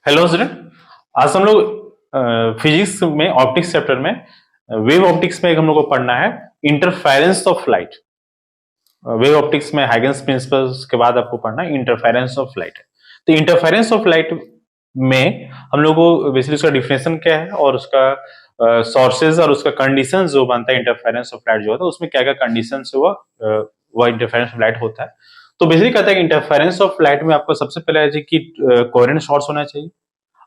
Hello student. आज हम लोग फिजिक्स में ऑप्टिक्स चैप्टर में वेव ऑप्टिक्स में एक हम लोग को पढ़ना है interference of light. Wave optics में हाइगन्स प्रिंसिपल्स के बाद आपको पढ़ना है इंटरफेरेंस ऑफ लाइट। तो इंटरफेरेंस ऑफ लाइट में हम लोग को बेसिकली उसका डिफिनेशन क्या है और उसका सोर्सेज और उसका कंडीशन जो बनता है इंटरफेरेंस ऑफ लाइट जो होता है उसमें क्या क्या कंडीशन से वह इंटरफेरेंस ऑफ लाइट होता है। तो बेसिकली कहता है कि इंटरफेरेंस ऑफ लाइट में आपको सबसे पहले है कि कोहेरेंट सोर्स होना चाहिए।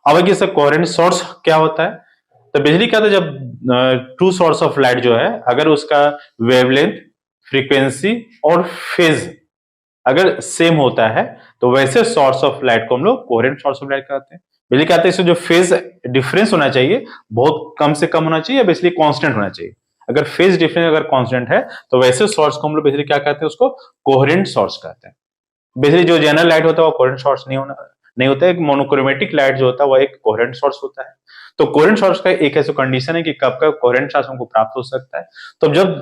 अब देखिए सर कोहेरेंट सोर्स क्या होता है। तो बेसिकली क्या होता है जब टू सोर्स ऑफ लाइट जो है अगर उसका वेवलेंथ, फ्रीक्वेंसी और फेज अगर सेम होता है तो वैसे सोर्स ऑफ लाइट को हम लोग कोहेरेंट सोर्स ऑफ लाइट कहते हैं। बेसिकली कहते हैं इसमें जो फेज डिफरेंस होना चाहिए बहुत कम से कम होना चाहिए या बेसिकली कांस्टेंट होना चाहिए। अगर फेज डिफरेंस अगर कांस्टेंट है तो वैसे सोर्स को हम लोग बेसिकली क्या कहते हैं, उसको कोहेरेंट सोर्स कहते हैं। बेसिकली जो जनरल लाइट होता है वो कोहेरेंट सोर्स नहीं होता है। एक मोनोक्रोमेटिक लाइट जो होता है वो एक कोहेरेंट सोर्स होता है। तो कोहेरेंट सोर्स का एक ऐसा कंडीशन है कि कब का कोहेरेंट सोर्स हमको प्राप्त हो सकता है। तो जब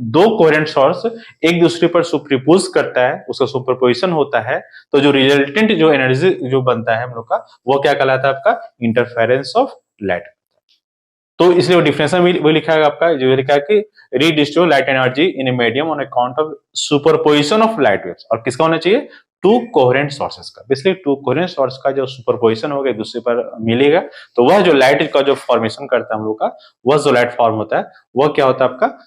दो कोहेरेंट सोर्स एक दूसरे पर सुपरपोज करता है, उसका सुपरपोजिशन होता है, तो जो रिजल्टेंट जो एनर्जी जो बनता है हम लोग का वो क्या कहलाता है, आपका इंटरफेरेंस ऑफ लाइट। तो इसलिए वो डिफिनेशन भी लिखा है आपका, जो लिखा है कि redistribute light energy in a medium on account of superposition of light waves. और किसका होना चाहिए, टू कोहेरेंट सोर्सेस का। इसलिए टू कोहेरेंट सोर्स का जो सुपरपोजिशन होगा एक दूसरे पर मिलेगा तो वह जो लाइट का जो फॉर्मेशन करता है हम लोग का, वह जो लाइट फॉर्म होता है वह क्या होता है, आपका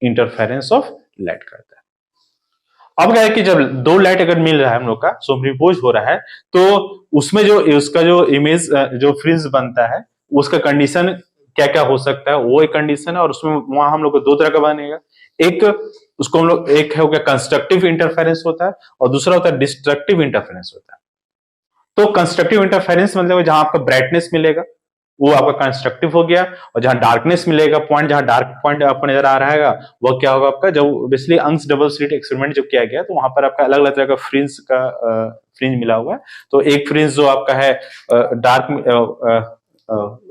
इंटरफेरेंस ऑफ लाइट करता है। अब क्या है कि जब दो लाइट अगर मिल रहा है हम लोग का, सुपरपोज हो रहा है, तो उसमें जो उसका जो इमेज जो फ्रिंज बनता है उसका कंडीशन क्या क्या हो सकता है, वो एक कंडीशन है। और उसमें वहां हम लोग को दो तरह का बनेगा। एक उसको हम लोग, एक है कंस्ट्रक्टिव इंटरफेरेंस होता है और दूसरा होता है डिस्ट्रक्टिव इंटरफेरेंस होता है। तो कंस्ट्रक्टिव इंटरफेरेंस मतलब जहां आपका ब्राइटनेस मिलेगा वो आपका कंस्ट्रक्टिव हो गया, और जहां डार्कनेस मिलेगा, पॉइंट जहां डार्क पॉइंट आपको नजर आ रहा है वो क्या होगा आपका, जब बेसिकली अंश डबल स्लिट एक्सपेरिमेंट जब किया गया तो वहां पर आपका अलग अलग तरह का फ्रिंज मिला हुआ है। तो एक फ्रिंज जो आपका है डार्क,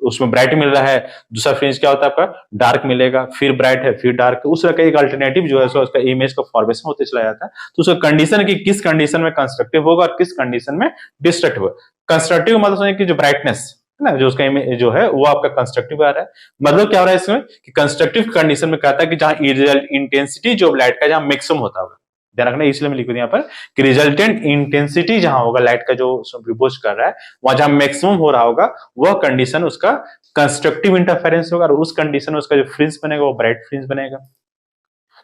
उसमें ब्राइट मिल रहा है, दूसरा फ्रिंज क्या होता है आपका डार्क मिलेगा, फिर ब्राइट है फिर डार्क, उस तरह का एक अल्टरनेटिव जो है सो उसका इमेज का फॉर्मेशन होते चला जाता है। तो उसका कंडीशन है कि किस कंडीशन में कंस्ट्रक्टिव होगा और किस कंडीशन में डिस्ट्रक्टिव होगा। कंस्ट्रक्टिव मतलब समझिए कि जो ब्राइटनेस है ना, जो उसका इमेज जो है वो आपका कंस्ट्रक्टिव आ रहा है। मतलब क्या हो रहा है इसमें कि कंस्ट्रक्टिव कंडीशन में कहता है कि जहां इंटेंसिटी जो लाइट का जहां मैक्सिमम होता होगा, ध्यान रखना इसलिए मैं लिख दूं यहाँ पर कि रिजल्टेंट इंटेंसिटी जहां होगा लाइट का जो सुपरपोज कर रहा है वहां जहां मैक्सिमम हो रहा होगा वह कंडीशन उसका कंस्ट्रक्टिव इंटरफेरेंस होगा, और उस कंडीशन में उसका जो फ्रिंज बनेगा वो ब्राइट फ्रिंज बनेगा।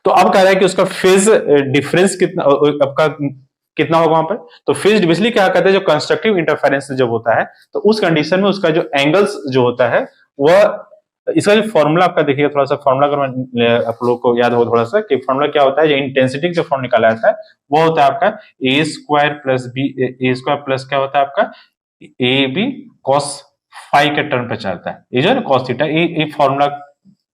तो अब कह रहा है कि उसका फेज डिफरेंस कितना आपका कितना होगा वहां पर। तो फेज बिजली क्या कहते हैं, जो कंस्ट्रक्टिव इंटरफेरेंस जब होता है तो उस कंडीशन में उसका जो एंगल्स जो होता है वह, इसका जो फॉर्मूला आपका देखिएगा, थोड़ा सा फॉर्मूला अगर मैं आप लोग को याद हो थोड़ा सा कि फॉर्मूला क्या होता है, जो इंटेंसिटी जो फॉर्म निकाला जाता है वो होता है आपका ए स्क्वायर प्लस बी, ए स्क्वायर प्लस क्या होता है आपका ए बी कॉस फाई के टर्म पे चलता है। ये जो है ना कॉस थीटा, ये फॉर्मूला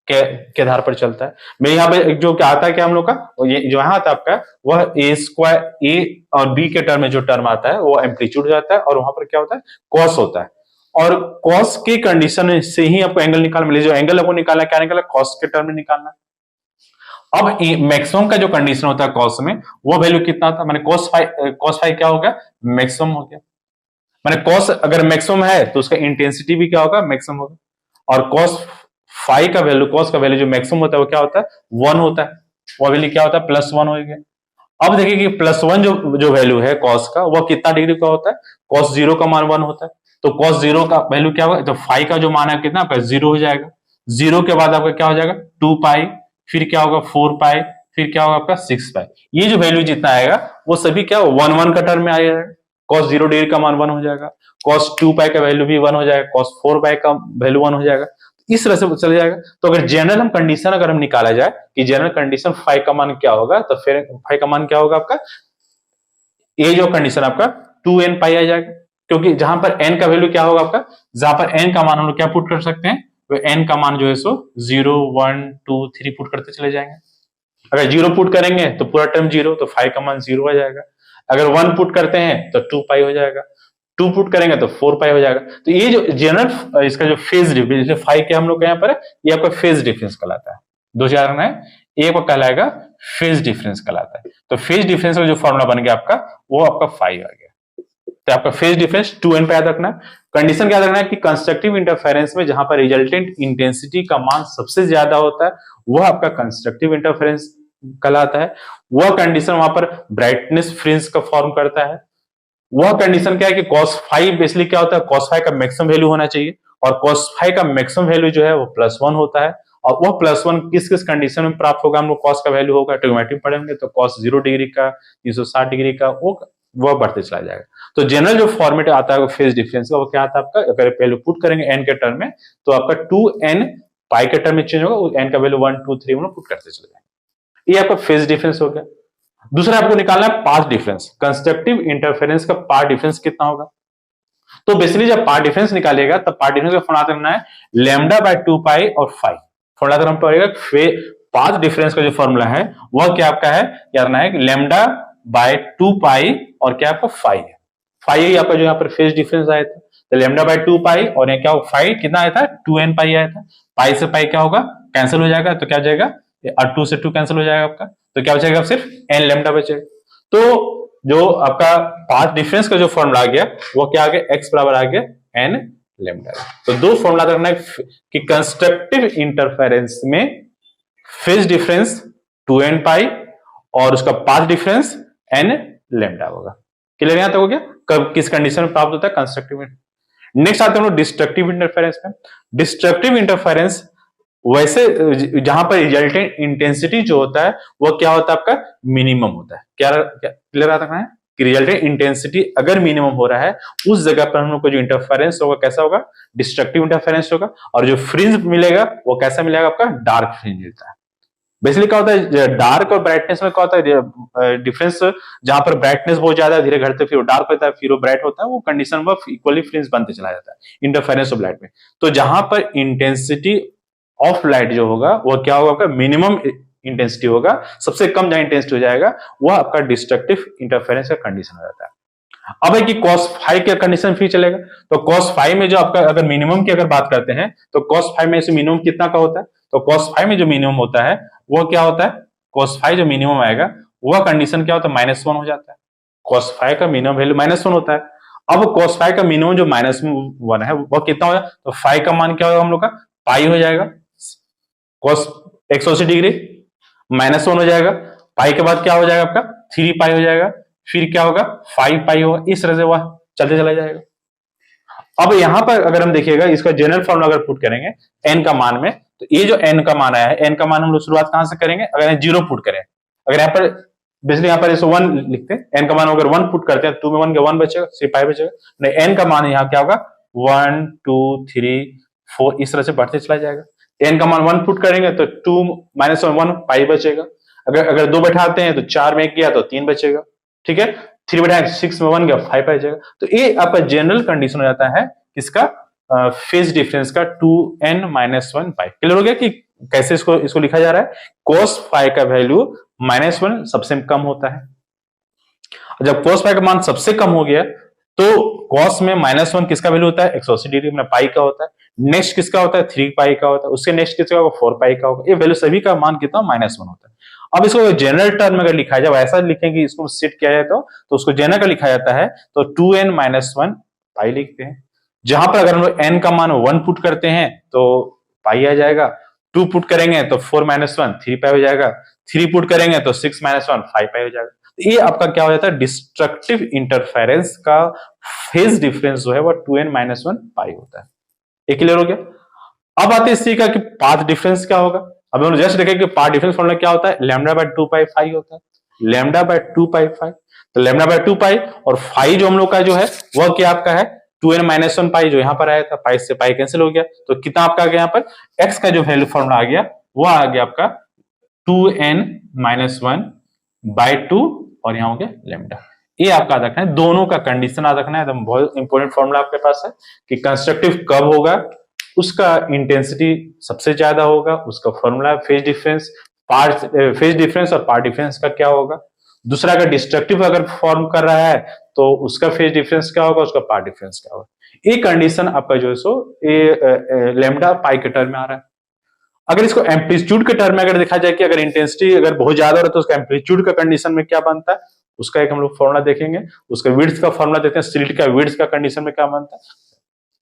के आधार पर चलता है। मैं यहाँ पे जो क्या आता है क्या हम लोग का, ये जो यहाँ आता है आपका वह ए स्क्वायर, ए और बी के टर्म में जो टर्म आता है वो एम्पलीट्यूड जाता है और वहां पर क्या होता है कॉस होता है। और कॉस के कंडीशन से ही आपको एंगल निकालना मिले, जो एंगल आपको निकालना क्या निकाला, कॉस के टर्म में निकालना। अब मैक्सिमम का जो कंडीशन होता है कॉस में वो वैल्यू कितना था, मैंने कॉस फाइव क्या हो गया, मैक्सिमम हो गया। मैंने कॉस अगर मैक्सिमम है तो उसका इंटेंसिटी भी क्या होगा, मैक्सिमम होगा। और कॉस फाइव का वैल्यू, कॉस का वैल्यू जो मैक्सिमम होता है वो क्या होता है, वन होता है। वो वैल्यू क्या होता है, प्लस वन हो गया। अब देखिए कि प्लस वन जो वैल्यू है कॉस का वह कितना डिग्री का होता है, कॉस जीरो का मान वन होता है। तो कॉस जीरो का वैल्यू क्या होगा, तो फाइव का जो मान है कितना आपका जीरो हो जाएगा। जीरो के बाद आपका क्या हो जाएगा टू पाई, फिर क्या होगा फोर पाई, फिर क्या होगा आपका सिक्स पाई। ये जो वैल्यू जितना आएगा वो सभी क्या वन वन का टर्म में आ जाएगा। कॉस जीरो डिग्री का मान वन हो जाएगा, कॉस टू पाई का वैल्यू भी वन हो जाएगा, कॉस फोर पाई का वैल्यू वन हो जाएगा। इस तरह से चले जाएगा। तो अगर जनरल हम कंडीशन अगर हम निकाला जाए कि जनरल कंडीशन फाइव का मान क्या होगा, तो फिर फाइव का मान क्या होगा आपका, ये जो कंडीशन आपका टू एन पाई आ जाएगा। क्योंकि जहां पर एन का वैल्यू क्या होगा आपका, जहां पर एन का मान हम लोग क्या पुट कर सकते हैं, तो एन का मान जो है so zero one two three put करते चले जाएंगे। अगर जीरो पुट करेंगे तो पूरा टर्म जीरो, तो फाइव का मान जीरो आ जाएगा। अगर वन पुट करते हैं तो टू पाई हो जाएगा, टू पुट करेंगे तो फोर पाई हो जाएगा। तो ये जो जनरल इसका जो फेज डिफरेंस फाइव के हम लोग यहाँ पर है, ये आपका फेज डिफरेंस कहलाता है। दो चार है, एक को कहलाएगा फेज डिफरेंस कहलाता है। तो फेज डिफरेंस का जो फॉर्मूला बन गया आपका वो आपका फाइव आ गया। तो आपका फेज डिफरेंस 2n पे याद रखना है। कंडीशन क्या रखना है कि कंस्ट्रक्टिव इंटरफेरेंस में जहां पर रिजल्टेंट इंटेंसिटी का मान सबसे ज्यादा होता है वह आपका कंस्ट्रक्टिव इंटरफेरेंस कहलाता है। वह कंडीशन वहां पर ब्राइटनेस फ्रिंज का फॉर्म करता है। वह कंडीशन क्या है कि cos फाइव बेसिकली क्या होता है, cos फाइव का मैक्सिमम वैल्यू होना चाहिए और cos फाइव का मैक्सिमम वैल्यू जो है वो +1 होता है। और वह +1 किस किस कंडीशन में प्राप्त होगा, हम लोग cos का वैल्यू होगा ट्रिग्नोमेट्री पढ़ेंगे तो cos 0 डिग्री का 360 डिग्री का वह बढ़ते चला जाएगा। तो जनरल जो फॉर्मेट आता है फेज डिफरेंस का वो क्या आता है आपका, अगर वैल्यू पुट करेंगे n के टर्म में तो आपका 2n पाई के टर्म में चेंज होगा, n का वैल्यू 1 2 3 हम लोग पुट करते चले जाएंगे। ये आपका फेज डिफरेंस हो गया। दूसरा आपको निकालना है पाथ डिफरेंस। कंस्ट्रक्टिव इंटरफेरेंस का पाथ डिफरेंस कितना होगा, तो बेसिकली जब पाथ डिफरेंस निकालेगा तब पाथ डिफरेंस का फॉर्मूला करना है λ/2π और फाइव। फॉर्मूला करना पड़ेगा पाथ डिफरेंस का जो फॉर्मूला है वह क्या आपका है, क्या करना है λ/2π और क्या आपका फाइव है। फाइव ही आपका जो यहाँ पर फेज डिफरेंस आया था, तो λ/2π और क्या होगा फाइव कितना आया था 2n पाई आया था। पाई से पाई क्या होगा कैंसिल हो जाएगा, तो क्या हो जाएगा 2 से 2 कैंसिल हो जाएगा आपका, तो क्या बचेगा सिर्फ n लैम्डा बचेगा। तो जो आपका पाथ डिफरेंस का जो फॉर्मूला आ गया वो क्या आ गया, x बराबर आ गया n लैम्डा। तो दो फॉर्मूला रखना है कि कंस्ट्रक्टिव इंटरफेरेंस में फेज डिफरेंस 2n पाई और उसका पाथ डिफरेंस n लैम्डा होगा। क्लियर यहां तक हो गया, कब किस कंडीशन में प्राप्त होता है कंस्ट्रक्टिव। नेक्स्ट आते हैं डिस्ट्रक्टिव इंटरफेरेंस में। डिस्ट्रक्टिव इंटरफेरेंस वैसे जहां पर रिजल्टेंट इंटेंसिटी जो होता है वो क्या होता है आपका मिनिमम होता है। क्या क्लियर आता है कि रिजल्टेंट इंटेंसिटी अगर मिनिमम हो रहा है उस जगह पर हम लोग को जो इंटरफेरेंस होगा कैसा होगा, डिस्ट्रक्टिव इंटरफेरेंस होगा। और जो फ्रिंज मिलेगा वो कैसा मिलेगा आपका, डार्क फ्रिंज मिलता है। बेसिकली क्या होता है डार्क और ब्राइटनेस में क्या होता है डिफरेंस, जहां पर ब्राइटनेस बहुत ज्यादा धीरे घटते फिर वो डार्क होता है फिर वो ब्राइट होता है, वो कंडीशन में इक्वली फ्रिंज बनते चला जाता है इंटरफेरेंस ऑफ लाइट में। तो जहां पर इंटेंसिटी ऑफ लाइट जो होगा वो क्या होगा आपका मिनिमम इंटेंसिटी होगा, सबसे कम जहां इंटेंसिटी हो जाएगा वह आपका डिस्ट्रक्टिव इंटरफेरेंस का कंडीशन हो जाता है। अब है कि cos फाइव के कंडीशन फिर चलेगा, तो cos फाइव में जो आपका अगर मिनिमम की अगर बात करते हैं तो cos फाइव में से मिनिमम कितना का होता है, तो cos फाइव में जो मिनिमम होता है वो क्या होता है, cos फाइव जो मिनिमम आएगा वह कंडीशन क्या होता है -1 हो जाता है। cos फाइव का मिनिमम वैल्यू -1 होता है। अब cos फाइव का मिनिमम जो -1 है वह कितना होगा, तो फाइव का मान क्या होगा हम लोग का पाई हो जाएगा, cos 180 डिग्री -1 हो जाएगा। पाई के बाद क्या हो जाएगा आपका 3 पाई हो जाएगा, फिर क्या होगा 5 पाई होगा, इस तरह से वह चलते चला जाएगा। अब यहां पर अगर हम देखिएगा इसका जनरल फॉर्मूला अगर पुट करेंगे n का मान में, तो ये जो n का मान आया है n का मान हम लोग शुरुआत कहां से करेंगे, अगर 0 पुट करें, अगर यहाँ पर बेसिकली यहाँ पर इसे 1 लिखते हैं, n का मान अगर 1 पुट करते हैं 2 में 1 के 1 बचेगा, 3 पाई बचेगा, नहीं n का मान यहाँ क्या होगा 1 2 3 4 इस तरह से बढ़ते चला जाएगा। n का मान 1 पुट करेंगे तो 2 -1 पाई बचेगा, अगर 2 बैठाते हैं तो 4 में 1 गया तो 3 बचेगा, ठीक है 3 बैठाएंगे 6 में 1 गया 5 बचेगा। तो ये आपका जनरल कंडीशन हो जाता है इसका फेज डिफरेंस का 2n - 1 पाई। क्लियर हो गया कि कैसे इसको लिखा जा रहा है, cos फाइव का वैल्यू -1 सबसे कम होता है। जब cos फाइव का मान सबसे कम हो गया तो cos में -1 किसका वैल्यू होता है 180 डिग्री में पाई का होता है, नेक्स्ट किसका होता है 3 पाई का होता है, उसके नेक्स्ट किसका होगा 4 पाई का होगा। ये वैल्यू सभी का मान कितना -1 होता है। अब इसको जनरल टर्म में अगर लिखा जाए ऐसा लिखेंगे इसको सेट किया जाए तो उसको जनरल का लिखा जाता है तो 2n - 1 पाई लिखते हैं। जहां पर अगर हम लोग n का मान 1 पुट करते हैं तो पाई आ जाएगा, 2 पुट करेंगे तो 4 - 1 3 पाई हो जाएगा, 3 पुट करेंगे तो 6 - 1 5 पाई हो जाएगा। ये आपका क्या हो जाता है डिस्ट्रक्टिव इंटरफेरेंस का फेज डिफरेंस जो है वो 2n - 1 पाई होता है। ये क्लियर हो गया। अब आते हैं इसी का कि पाथ डिफरेंस क्या होगा। अब हम जस्ट देखें कि पाथ डिफरेंस फॉर्मूला क्या होता है, λ/2π फाई होता है, λ/2π फाई। तो λ/2π और फाई जो हम लोग का जो है वह क्या आपका है 2n - 1 पाई, जो यहां पर आया था पाई से पाई कैंसिल हो गया, तो कितना आपका आ गया यहाँ पर x का जो वैल्यू फॉर्मूला आ गया वो आ गया आपका 2n - 1/2 और यहाँ हो गया लैम्डा। ये आपका याद रखना है, दोनों का कंडीशन याद रखना है, एकदम बहुत इंपॉर्टेंट फॉर्मूला आपके पास है कि कंस्ट्रक्टिव कब होगा, उसका इंटेंसिटी सबसे ज्यादा होगा, उसका फॉर्मूला फेज डिफरेंस और पार्ट डिफरेंस का क्या होगा। दूसरा अगर डिस्ट्रक्टिव अगर फॉर्म कर रहा है तो उसका फेज डिफरेंस क्या होगा, उसका पार्ट डिफरेंस क्या होगा। ये कंडीशन आपका जो है सो लैम्डा पाई के टर्म में आ रहा है। अगर इसको एम्पलीट्यूड के टर्म में अगर देखा जाए कि अगर इंटेंसिटी अगर बहुत ज्यादा हो रहा है तो उसका एम्पलीट्यूड का कंडीशन में क्या बनता है, उसका एक हम लोग फॉर्मूला देखेंगे, उसका विड्थ का फॉर्मूला देते हैं, स्लिट का विड्थ का कंडीशन में क्या बनता है।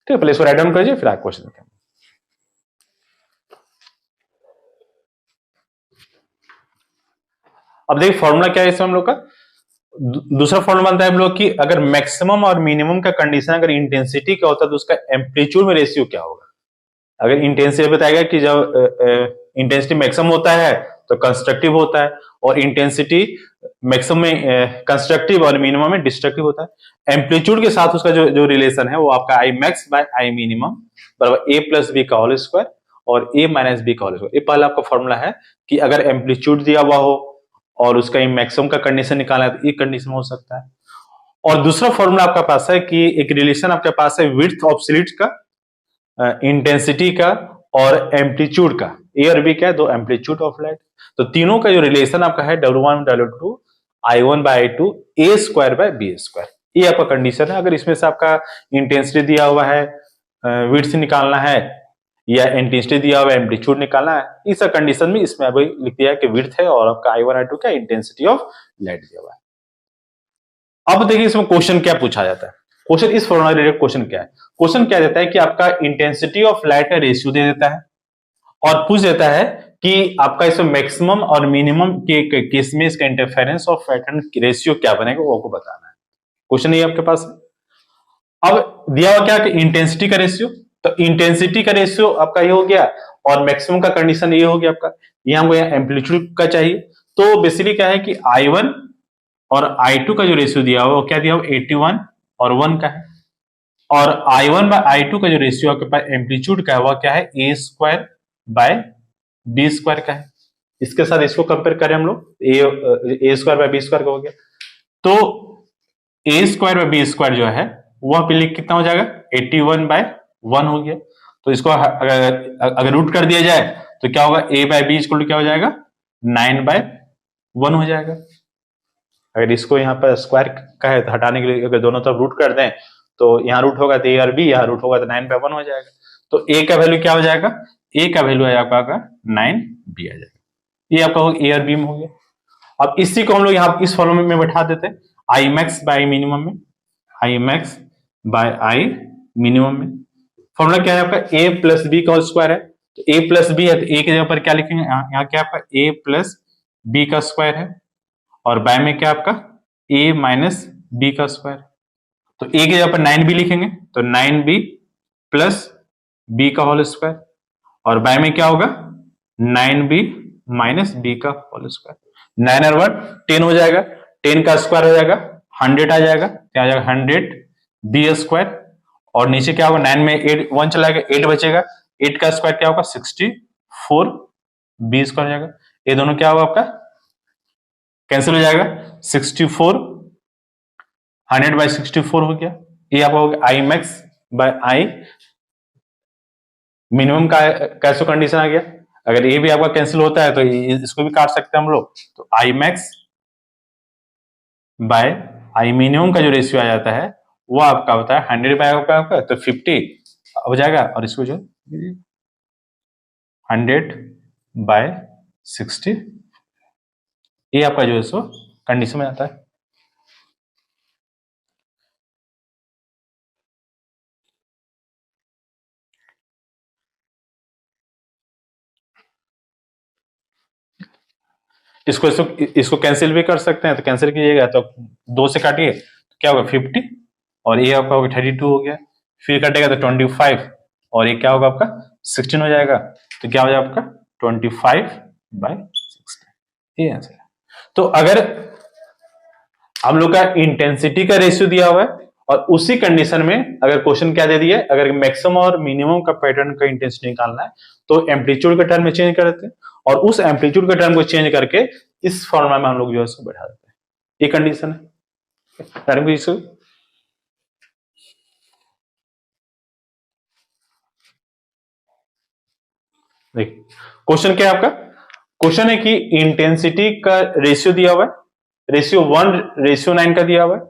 ठीक है, पहले इसको राइट डाउन करिए, फिर आप क्वेश्चन देखेंगे। अब देखिए फॉर्मूला क्या है इसमें हम लोग का, दूसरा फॉर्मूला बनता है हम लोग की, अगर मैक्सिमम और मिनिमम का कंडीशन अगर इंटेंसिटी का होता है तो उसका एम्पलीट्यूड में रेशियो क्या होगा। अगर इंटेंसिटी बताएगा कि जब इंटेंसिटी मैक्सिमम होता है तो कंस्ट्रक्टिव होता है, और इंटेंसिटी मैक्सिमम में कंस्ट्रक्टिव और मिनिमम में डिस्ट्रक्टिव होता है। एम्पलीट्यूड के साथ उसका जो रिलेशन है वो आपका आई मैक्स बाय आई मिनिमम बराबर ए प्लस बी का होल स्क्वायर और ए माइनस बी का होल स्क्वायर। ये पहला आपका फॉर्मूला है कि अगर एम्पलीट्यूड दिया हुआ हो और उसका मैक्सिमम का कंडीशन निकालना है तो ये कंडीशन हो सकता है। और दूसरा फॉर्मूला आपके पास है कि एक रिलेशन आपके पास है विड्थ ऑफ स्लिट का, इंटेंसिटी का और एम्पलीट्यूड का। ए और बी क्या है, दो एम्पलीट्यूड ऑफ लाइट। तो तीनों का जो रिलेशन आपका है W1 W2 I1 by I2 a square by b square, ये आपका कंडीशन है। अगर इसमें से आपका इंटेंसिटी दिया हुआ है, विड्थ निकालना है, या इंटेंसिटी दिया हुआ है, एम्पलीट्यूड निकालना है, इस कंडीशन में इसमें अभी लिख दिया है कि विड्थ है और आपका I1 I2 क्या इंटेंसिटी ऑफ लाइट दिया हुआ है। अब देखिए इसमें क्वेश्चन क्या पूछा जाता है। क्वेश्चन इस फॉर्मूला रिलेटेड क्वेश्चन क्या है, क्वेश्चन क्या देता है कि आपका इंटेंसिटी ऑफ लाइट का रेशियो दे देता है और पूछ देता है कि आपका इसमें मैक्सिमम और मिनिमम के केस में इसका इंटरफेरेंस ऑफ पैटर्न रेशियो क्या बनेगा वो आपको बताना है। क्वेश्चन ये आपके पास है। अब दिया हुआ क्या कि इंटेंसिटी का रेशियो, तो इंटेंसिटी का रेशियो आपका ये हो गया और मैक्सिमम का कंडीशन ये हो गया आपका, ये हमको यहाँ एम्पलीट्यूड का चाहिए। तो बेसिकली क्या है कि I1 और I2 का जो रेशियो दिया हुआ वो क्या दिया हुआ 81 और 1 का है, और I1 बाय I2 का जो रेशियो आपके पास एम्पलीट्यूड का है वह क्या है ए स्क्वायर बाय बी स्क्वायर का है। इसके साथ इसको कंपेयर करें हम लोग, ए स्क्वायर बाय बी स्क्वायर का हो गया, तो ए स्क्वायर बाय बी स्क्वायर जो है वह पे कितना हो जाएगा 81 बाय 1 हो गया। तो इसको अगर रूट कर दिया जाए तो क्या होगा, ए बाय बी इक्वल टू क्या हो जाएगा 9 बाय 1 हो जाएगा। अगर इसको यहाँ पर स्क्वायर का है तो हटाने के लिए अगर दोनों तरफ रूट कर दें तो यहाँ रूट होगा तो ए और बी, यहाँ रूट होगा तो 9 बाय 1 हो जाएगा। तो ए का वैल्यू क्या हो जाएगा, ए का वैल्यू है आपका 9, बी आ जाएगा। ये आपका ए और बी में हो गया। अब इसी को हम लोग यहाँ इस फॉर्मूले में बैठा देते हैं, I max by I minimum में, I max by I minimum में। फॉर्मूला क्या है आपका, ए प्लस बी का होल स्क्वायर है, तो ए प्लस बी है तो ए की जगह पर क्या लिखेंगे, यहाँ क्या आपका ए प्लस बी का स्क्वायर है, और बाय में क्या आपका ए माइनस बी का स्क्वायर। तो ए की जगह पर 9b लिखेंगे तो 9b प्लस बी का होल स्क्वायर, और बाय में क्या होगा 9b माइनस बी का होल स्क्वायर। 9 और 1 10 हो जाएगा, 10 का स्क्वायर हो जाएगा 100 आ जाएगा, क्या आ जाएगा 100 बी स्क्वायर, और नीचे क्या होगा 9 में 8 1 चला गया 8 बचेगा, 8 का स्क्वायर क्या होगा 64 बी स्क्वायर हो जाएगा। ये दोनों क्या होगा आपका कैंसिल हो जाएगा, 64 100 बाय 64 हो गया। ये आपका हो गया आई मैक्स बाय आई मिनिमम का कैसे कंडीशन आ गया। अगर ये भी आपका कैंसिल होता है तो इसको भी काट सकते हैं हम लोग, तो आई मैक्स बाय आई मिनिमम का जो रेशियो आ जाता है वो आपका होता है 100 बाय आपका तो 50 हो जाएगा, और इसको जो 100 बाय 60 ये आपका जो है सो कंडीशन में आता है। इसको कैंसिल भी कर सकते हैं, तो कैंसिल कीजिएगा तो 2 से काटिए तो क्या होगा 50, और ये आपका होगा 32 हो गया, फिर कटेगा तो 25, और ये क्या होगा आपका 16 हो जाएगा, तो क्या हो जाएगा आपका 25 बाय 60, ये आंसर है। तो अगर हम लोग का इंटेंसिटी का रेशियो दिया हुआ है और उसी कंडीशन में अगर क्वेश्चन क्या दे दिया, अगर मैक्सिमम और मिनिमम का पैटर्न का इंटेंसिटी निकालना है तो एम्पलीट्यूड के टर्म में चेंज कर देते हैं, और उस एम्पलीट्यूड के टर्म को चेंज करके इस फॉर्मूला में हम लोग जो है उसको बैठा देते हैं। ये कंडीशन है। देखिए क्वेश्चन क्या है आपका, क्वेश्चन है कि इंटेंसिटी का रेशियो दिया हुआ है, रेशियो 1:9 का दिया हुआ है,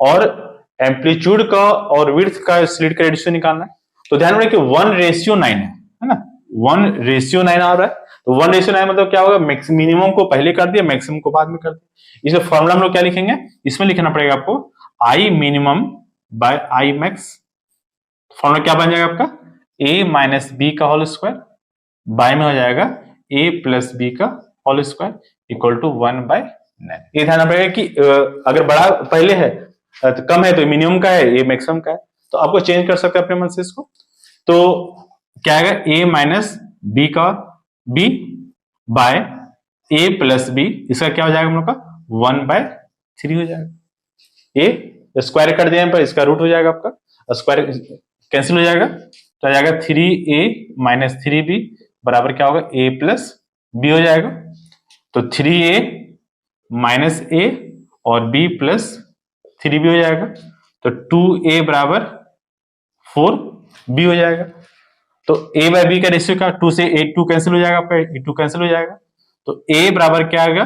और एम्पलीट्यूड का और विड्थ का स्लिट का रेशियो निकालना है। तो ध्यान रखिए 1:9 है ना, 1:9 आ रहा है, तो 1:9 मतलब क्या होगा, मिनिमम को पहले कर दिया, मैक्सिमम को बाद में कर दिया। इसमें फॉर्मूला हम लोग क्या लिखेंगे, इसमें लिखना पड़ेगा आपको I minimum by I max. Formula क्या बन जाएगा आपका, a माइनस बी का होल स्क्वायर बाय में हो जाएगा a प्लस बी का होल स्क्वायर इक्वल टू 1/9। ये ध्यान रखना पड़ेगा कि अगर बड़ा पहले है तो कम है तो मिनिमम का है, ये मैक्सिमम का है, तो आपको चेंज कर सकते हैं अपने मन से इसको। तो क्या आएगा, a माइनस बी का b by a plus b, इसका क्या हो जाएगा हम लोग का 1/3 हो जाएगा। a स्क्वायर कर दिया पर इसका रूट हो जाएगा, आपका स्क्वायर कैंसिल हो जाएगा, तो आ जाएगा 3a माइनस 3b बराबर क्या होगा, a प्लस बी हो जाएगा। तो 3a माइनस a और b प्लस 3b हो जाएगा, तो 2a बराबर 4b हो जाएगा। तो a बाय b का रेशियो का 2 से a 2 कैंसिल हो जाएगा, आपका 2 कैंसिल हो जाएगा, तो a बराबर क्या आ गया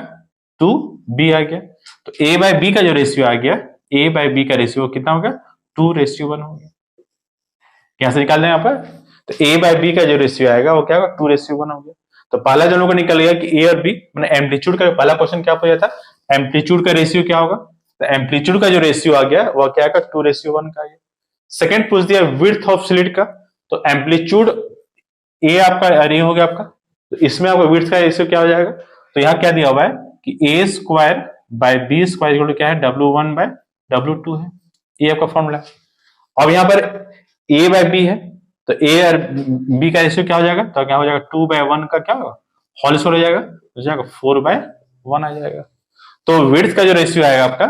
2b आ गया। तो a बाय b का जो रेशियो आ गया, a बाय b का रेशियो कितना हो गया 2:1 हो गया। यहां से निकाल दें यहाँ पर, तो a बाय b का जो रेशियो आएगा वो क्या होगा 2:1 हो गया। तो पहला जो लोग को निकल गया कि a और b, मैंने एम्पलीट्यूड का पहला क्वेश्चन क्या पूछा था, एम्पलीट्यूड का रेशियो क्या होगा, तो एम्पलीट्यूड का जो रेशियो आ गया वो क्या आएगा 2:1 का आ गया। सेकंड पूछ दिया विड्थ ऑफ स्लिट का, तो एम्पलीट्यूड a आपका अरे हो गया आपका, तो इसमें आपका विड्थ का रेशियो क्या हो जाएगा, तो यहाँ क्या दिया हुआ है कि a square by b square equal to क्या है W1/W2 है, ये आपका फॉर्मूला है। अब यहाँ पर a बाय b है, तो a और b का रेशियो क्या हो जाएगा, तो क्या हो जाएगा 2/1 का क्या होगा होल स्क्वायर हो जाएगा, तो जाएगा 4/1 आ जाएगा। तो विड्थ का जो रेशियो आएगा आपका,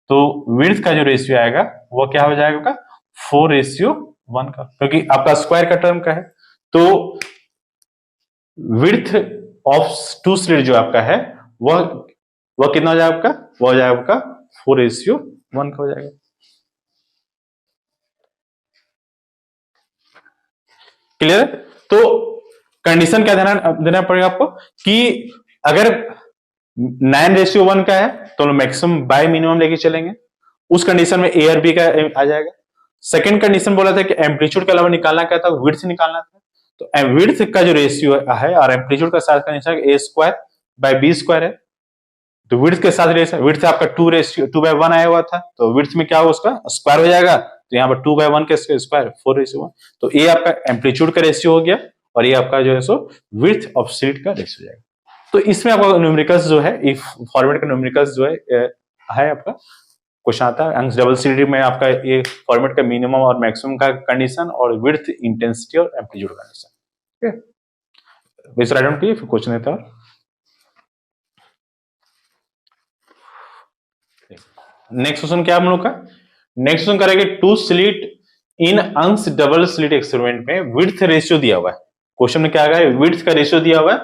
तो विड्थ का जो रेशियो आएगा वो क्या हो जाएगा आपका 4:1 का, क्योंकि आपका स्क्वायर का टर्म का है। तो विड्थ ऑफ टू स्लिट जो आपका है वह कितना हो जाएगा आपका, वो हो जाएगा आपका 4:1 का हो जाएगा। क्लियर? तो कंडीशन क्या देना पड़ेगा आपको कि अगर 9:1 का है तो मैक्सिमम बाय मिनिमम लेके चलेंगे, उस कंडीशन में ए और बी का आ जाएगा। सेकंड कंडीशन बोला था कि एम्पलीट्यूड के अलावा निकालना क्या था, विड्थ निकालना था, तो विड्थ का जो रेशियो है और एम्पलीट्यूड का साथ condition a square by b square है, तो विड्थ के साथ रेशियो, विड्थ आपका 2/1 आया हुआ था, तो विड्थ में क्या होगा उसका स्क्वायर हो जाएगा, तो यहाँ पर 2/1 के स्क्वायर 4:1, तो ये आपका एम्पलीट्यूड का रेशियो हो गया और ये आपका जो है सो विड्थ ऑफ स्लिट का रेशियो जाएगा। तो इसमें आपका न्यूमेरिकल्स जो है, इफ फॉर्मेट का न्यूमेरिकल्स जो है आपका क्वेश्चन आता है अंश डबल सीडी में, आपका ये फॉर्मेट का मिनिमम और मैक्सिमम का कंडीशन और विड्थ इंटेंसिटी और एम्पलीट्यूड कंडीशन। ठीक है, बेस राइट डाउन कीजिए फिर क्वेश्चन देता है। नेक्स्ट क्वेश्चन क्या हम लोग का, नेक्स्ट क्वेश्चन करेंगे टू स्लिट इन अंश डबल स्लिट एक्सपेरिमेंट में विड्थ रेशियो दिया हुआ है। क्वेश्चन में क्या है, विड्थ का रेशियो दिया हुआ है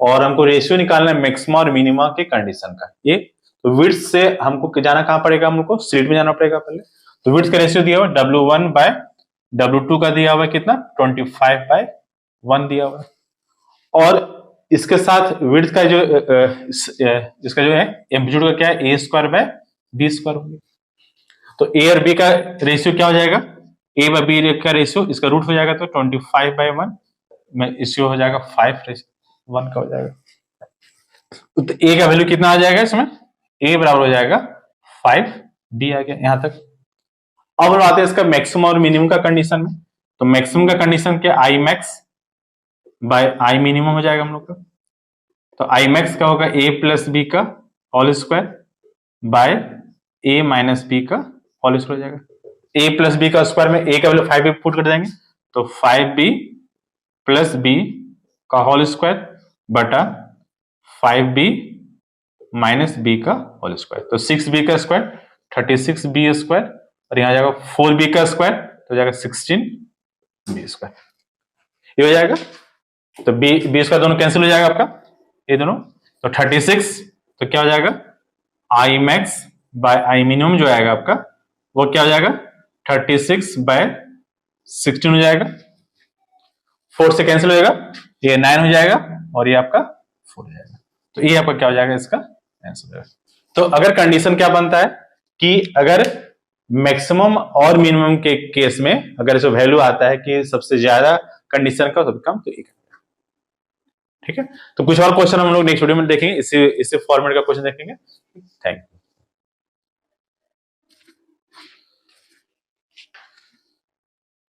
और हमको रेशियो निकालना है मैक्सिमा और मिनिमा के कंडीशन का। ये तो विड्थ से हमको जाना कहां पड़ेगा, हम लोग को स्लिट में जाना पड़ेगा पहले। तो विड्थ का रेशियो दिया हुआ है W1/W2 का दिया हुआ है कितना 25/1 दिया हुआ है, और इसके साथ विड्थ का जो इसका जो है एम्पलीट्यूड का क्या है a square by b square हो गया। तो a और b का रेशियो क्या हो जाएगा, a बाय b का रेशियो इसका रूट हो जाएगा, तो 25/1 में रेशियो हो जाएगा 5:1 का हो जाएगा। तो a का वैल्यू कितना आ जाएगा इसमें, a बराबर हो जाएगा 5b आ गया यहां तक। अब हम आते हैं इसका मैक्सिमम और मिनिमम का कंडीशन में। तो मैक्सिमम का कंडीशन क्या, आई मैक्स बाय आई मिनिमम हो जाएगा हम लोग का। तो आई मैक्स का होगा a प्लस बी का whole square by a minus b का होल स्क्वायर हो जाएगा। a प्लस बी का स्क्वायर में a का वैल्यू 5 पुट कर देंगे, तो 5b प्लस b का होल स्क्वायर बटा 5b माइनस b का होल स्क्वायर, तो 6b का स्क्वायर 36b स्क्वायर, और यहाँ जाएगा 4b का स्क्वायर तो जाएगा 16b स्क्वायर, ये हो जाएगा। तो b स्क्वायर दोनों कैंसिल हो जाएगा आपका, ये दोनों, तो 36, तो क्या हो जाएगा आई मैक्स बाय आई मिनिमम जो आएगा आपका वो क्या हो जाएगा 36/16 हो जाएगा, 4 से कैंसिल हो जाएगा, ये 9 हो जाएगा और ये आपका 4 हो जाएगा। तो ये आपका क्या हो जाएगा, इसका आंसर हो जाएगा। तो अगर कंडीशन क्या बनता है कि अगर मैक्सिमम और मिनिमम के केस में अगर जो वैल्यू आता है कि सबसे ज्यादा कंडीशन का सबसे कम, तो एक ठीक है, तो कुछ और क्वेश्चन हम लोग नेक्स्ट वीडियो में देखेंगे, इसी फॉर्मेट का क्वेश्चन देखेंगे। Thank you.